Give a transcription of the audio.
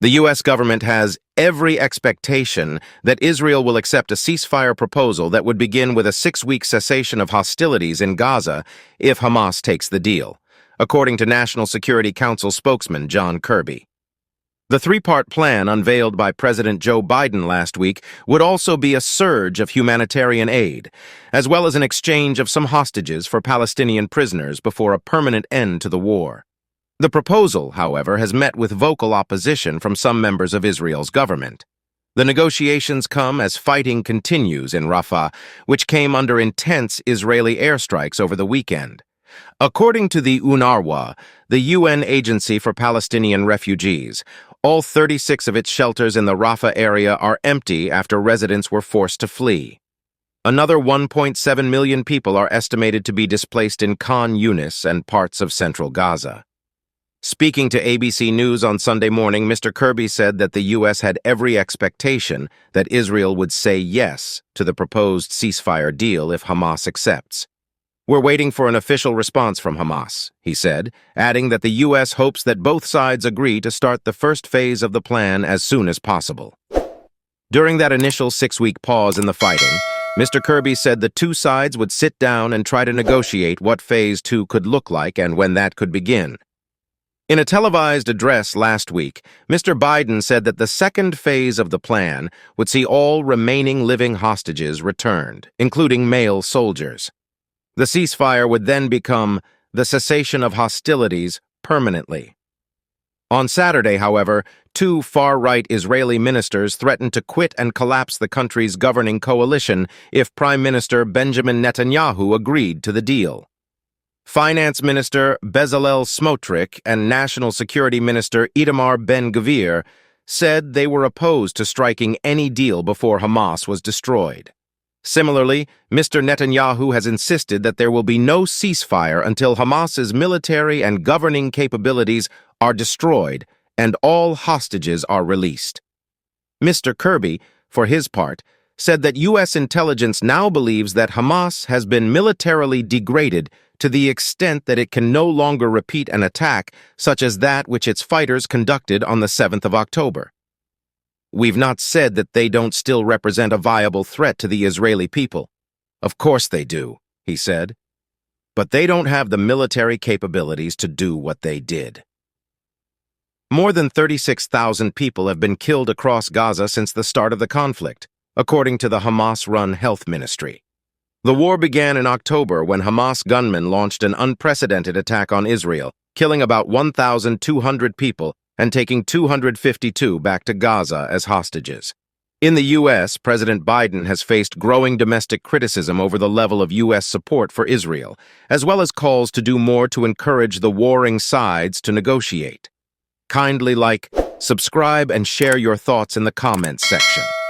The U.S. government has every expectation that Israel will accept a ceasefire proposal that would begin with a 6-week cessation of hostilities in Gaza if Hamas takes the deal, according to National Security Council spokesman John Kirby. The three-part plan unveiled by President Joe Biden last week would also be a surge of humanitarian aid, as well as an exchange of some hostages for Palestinian prisoners before a permanent end to the war. The proposal, however, has met with vocal opposition from some members of Israel's government. The negotiations come as fighting continues in Rafah, which came under intense Israeli airstrikes over the weekend. According to the UNRWA, the UN Agency for Palestinian Refugees, all 36 of its shelters in the Rafah area are empty after residents were forced to flee. Another 1.7 million people are estimated to be displaced in Khan Yunis and parts of central Gaza. Speaking to ABC News on Sunday morning, Mr. Kirby said that the U.S. had every expectation that Israel would say yes to the proposed ceasefire deal if Hamas accepts. "We're waiting for an official response from Hamas," he said, adding that the U.S. hopes that both sides agree to start the first phase of the plan as soon as possible. During that initial 6-week pause in the fighting, Mr. Kirby said the two sides would sit down and try to negotiate what Phase 2 could look like and when that could begin. In a televised address last week, Mr. Biden said that the second phase of the plan would see all remaining living hostages returned, including male soldiers. The ceasefire would then become the cessation of hostilities permanently. On Saturday, however, two far-right Israeli ministers threatened to quit and collapse the country's governing coalition if Prime Minister Benjamin Netanyahu agreed to the deal. Finance Minister Bezalel Smotrich and National Security Minister Itamar Ben-Gvir said they were opposed to striking any deal before Hamas was destroyed. Similarly, Mr. Netanyahu has insisted that there will be no ceasefire until Hamas's military and governing capabilities are destroyed and all hostages are released. Mr. Kirby, for his part, said that U.S. intelligence now believes that Hamas has been militarily degraded to the extent that it can no longer repeat an attack such as that which its fighters conducted on the 7th of October. "We've not said that they don't still represent a viable threat to the Israeli people. Of course they do," he said. "But they don't have the military capabilities to do what they did." More than 36,000 people have been killed across Gaza since the start of the conflict, according to the Hamas-run health ministry. The war began in October when Hamas gunmen launched an unprecedented attack on Israel, killing about 1,200 people and taking 252 back to Gaza as hostages. In the U.S., President Biden has faced growing domestic criticism over the level of U.S. support for Israel, as well as calls to do more to encourage the warring sides to negotiate. Kindly like, subscribe, and share your thoughts in the comments section.